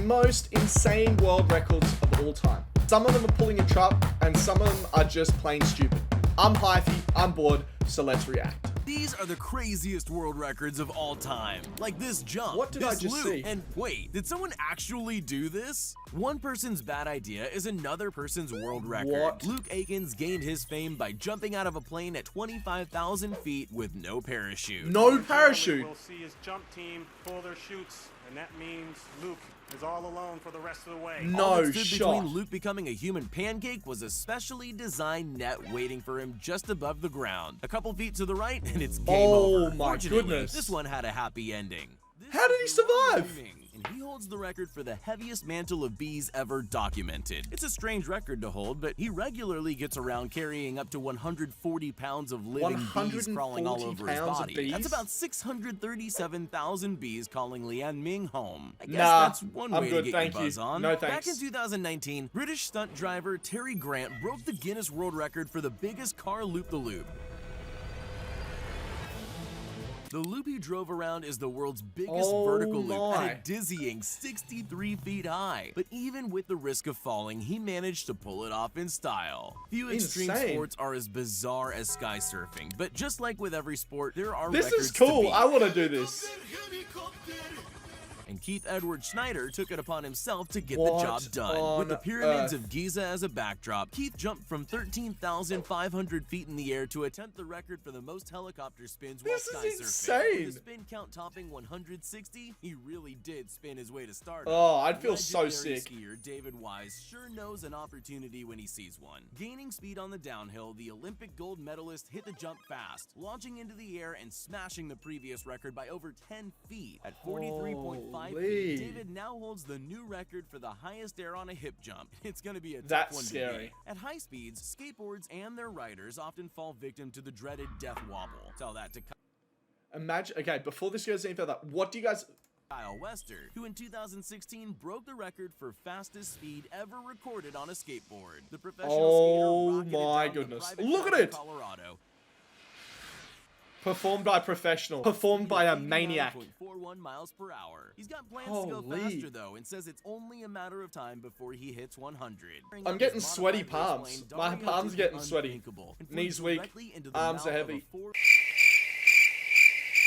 most insane world records of all time. Some of them are pulling a truck, and some of them are just plain stupid. I'm Hyphy, I'm bored, so let's react. These are the craziest world records of all time. Like this jump, What did this I just loop. see? And wait, did someone actually do this? One person's bad idea is another person's world record. What? Luke Aikens gained his fame by jumping out of a plane at 25,000 feet with no parachute. No parachute. We'll see his jump team pull their chutes, and that means Luke is all alone for the rest of the way. All No that stood shot. between Luke becoming a human pancake was a specially designed net waiting for him just above the ground. A couple feet to the right, and it's game over. Oh my Fortunately, goodness. this one had a happy ending. How did he survive? And he holds the record for the heaviest mantle of bees ever documented. It's a strange record to hold, but he regularly gets around carrying up to 140 pounds of living bees crawling all over his body. That's about 637,000 bees calling Lian Ming home. I guess that's one way to get your buzz on. No Back thanks. in 2019, British stunt driver Terry Grant broke the Guinness World Record for the biggest car loop-the-loop. The loop he drove around is the world's biggest vertical loop at a dizzying 63 feet high. But even with the risk of falling, he managed to pull it off in style. Few extreme sports are as bizarre as sky surfing, but just like with every sport, there are This records is cool. to beat. I want to do this. And Keith Edward Schneider took it upon himself to get What the job done. on With the pyramids earth? of Giza as a backdrop, Keith jumped from 13,500 feet in the air to attempt the record for the most helicopter spins while This is sky surfing. insane. With the spin count topping 160, he really did spin his way to stardom. Oh, I'd feel so Legendary sick. skier David Wise sure knows an opportunity when he sees one. Gaining speed on the downhill, the Olympic gold medalist hit the jump fast, launching into the air and smashing the previous record by over 10 feet. At 43.5 feet, David now holds the new record for the highest air on a hip jump. It's gonna be a tough one to beat. At high speeds, skateboards and their riders often fall victim to the dreaded death wobble. Tell that to Imagine, okay, before this goes any further, what do you guys... Kyle Wester, who in 2016 broke the record for fastest speed ever recorded on a skateboard. The professional skater rocketed my down the goodness. private Look at track in it! Colorado. Performed by a professional. Performed by a maniac. 89.41 miles per hour. He's got plans to go Holy. faster though, and says it's only a matter of time before he hits 100. I'm getting sweaty palms. My palms are getting sweaty. Knees weak. Arms are heavy.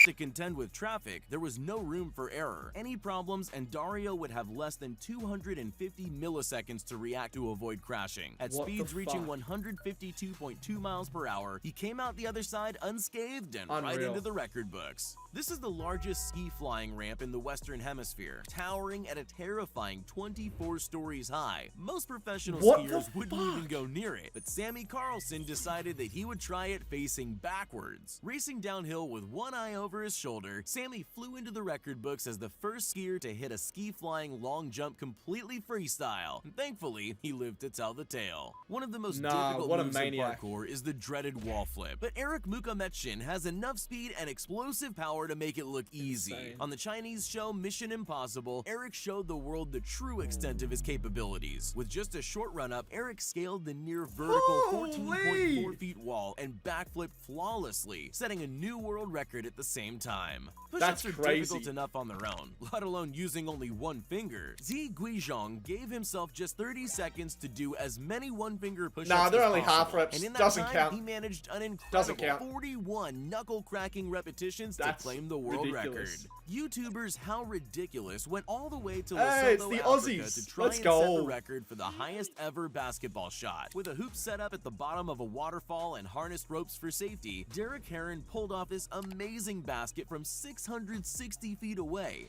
To contend with traffic, there was no room for error. Any problems, and Dario would have less than 250 milliseconds to react to avoid crashing. At speeds reaching 152.2 miles per hour, he came out the other side unscathed and right into the record books. This is the largest ski flying ramp in the Western Hemisphere, towering at a terrifying 24 stories high. Most professional skiers wouldn't even go near it, but Sammy Carlson decided that he would try it facing backwards. Racing downhill with one eye over his shoulder, Sammy flew into the record books as the first skier to hit a ski-flying long jump completely freestyle. And thankfully, he lived to tell the tale. One of the most difficult moves in parkour is the dreaded wall flip, but Eric Mukametshin has enough speed and explosive power to make it look easy. On the Chinese show Mission Impossible, Eric showed the world the true extent of his capabilities. With just a short run-up, Eric scaled the near vertical 14.4 feet wall and backflipped flawlessly, setting a new world record at the same time. Push-ups are difficult enough on their own, let alone using only one finger. Zi Guizhong gave himself just 30 seconds to do as many one-finger push-ups as they're only possible. half reps. And in that Doesn't time, count. he managed an incredible 41 knuckle-cracking repetitions to claim the world record. YouTubers How Ridiculous went all the way to Lesotho, Africa to try and set the record for the highest ever basketball shot. With a hoop set up at the bottom of a waterfall and harnessed ropes for safety, Derek Heron pulled off this amazing basket from 660 feet away.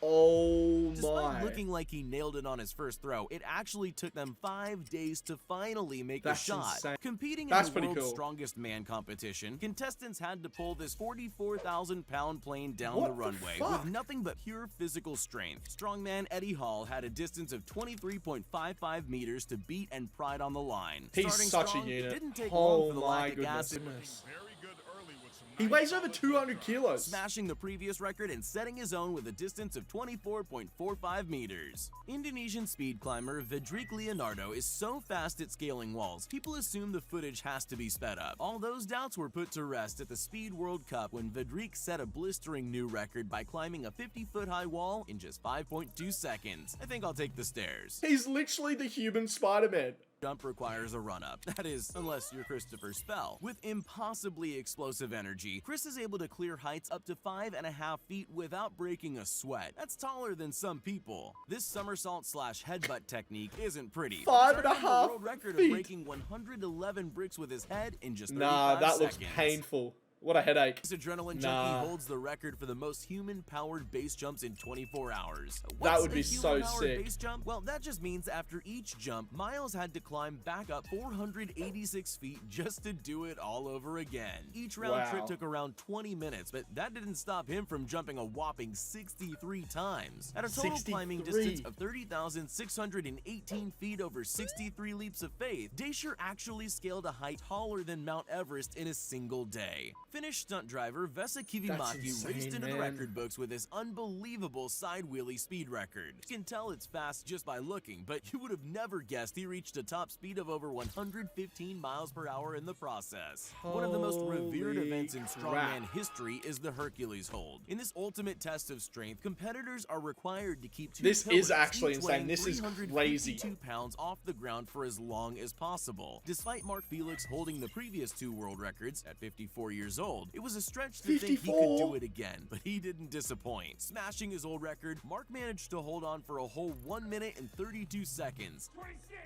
Oh Despite looking like he nailed it on his first throw, it actually took them 5 days to finally make a shot. Insane. Competing in the world's strongest man competition, contestants had to pull this 44,000-pound plane down the runway with nothing but pure physical strength. Strongman Eddie Hall had a distance of 23.55 meters to beat and pride on the line. He's Starting such strong, a unit. it didn't take long for the lactic goodness. acid. Very good early with some He weighs over 200 kilos. Smashing the previous record and setting his own with a distance of 24.45 meters. Indonesian speed climber Vedrik Leonardo is so fast at scaling walls, people assume the footage has to be sped up. All those doubts were put to rest at the Speed World Cup when Vedrik set a blistering new record by climbing a 50-foot-high wall in just 5.2 seconds. I think I'll take the stairs. He's literally the human Spider-Man. Jump requires a run-up. That is, unless you're Christopher Spell. With impossibly explosive energy, Chris is able to clear heights up to 5.5 feet without breaking a sweat. That's taller than some people. This somersault/headbutt technique isn't pretty. 5.5 world record feet. of breaking 111 bricks with his head in just 35 Nah, that looks seconds. painful. What a headache. This adrenaline junkie holds the record for the most human-powered base jumps in 24 hours. That would be so human-powered sick. Base jump? Well, that just means after each jump, Miles had to climb back up 486 feet just to do it all over again. Each round trip took around 20 minutes, but that didn't stop him from jumping a whopping 63 times. At a total climbing distance of 30,618 feet over 63 leaps of faith, Dacier actually scaled a height taller than Mount Everest in a single day. Finnish stunt driver Vesa Kivimaki raced into the record books with his unbelievable side wheelie speed record. You can tell it's fast just by looking, but you would have never guessed he reached a top speed of over 115 miles per hour in the process. One of the most revered events in strongman history is the Hercules hold. In this ultimate test of strength, competitors are required to keep two This is pillars, actually each insane. weighing This is 352 crazy. pounds off the ground for as long as possible. Despite Mark Felix holding the previous two world records at 54 years old, it was a stretch to think he could do it again, but he didn't disappoint. Smashing his old record, Mark managed to hold on for a whole 1 minute and 32 seconds. 26,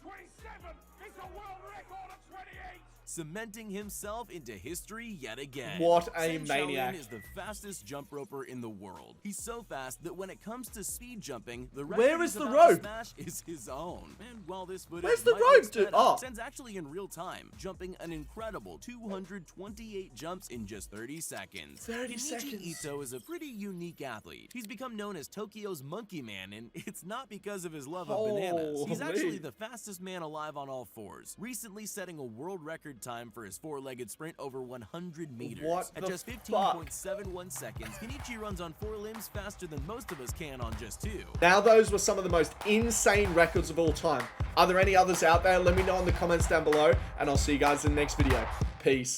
27, it's a world record of 28. Cementing himself into history yet again. What a Sen maniac. Shaolin is the fastest jump roper in the world. He's so fast that when it comes to speed jumping, the record Where is he's the about to rope? smash is his own. And while this footage Where's the might look rope, sped dude? up, Oh. Sen's actually in real time, jumping an incredible 228 jumps in just 30 seconds. 30 Kenichi seconds. Ito is a pretty unique athlete. He's become known as Tokyo's Monkey Man, and it's not because of his love of bananas. He's Holy. actually the fastest man alive on all fours, recently setting a world record time for his four-legged sprint over 100 meters. What At the just fuck? 15.71 seconds, Kenichi runs on 4 limbs faster than most of us can on just 2. Now those were some of the most insane records of all time. Are there any others out there? Let me know in the comments down below, and I'll see you guys in the next video. Peace.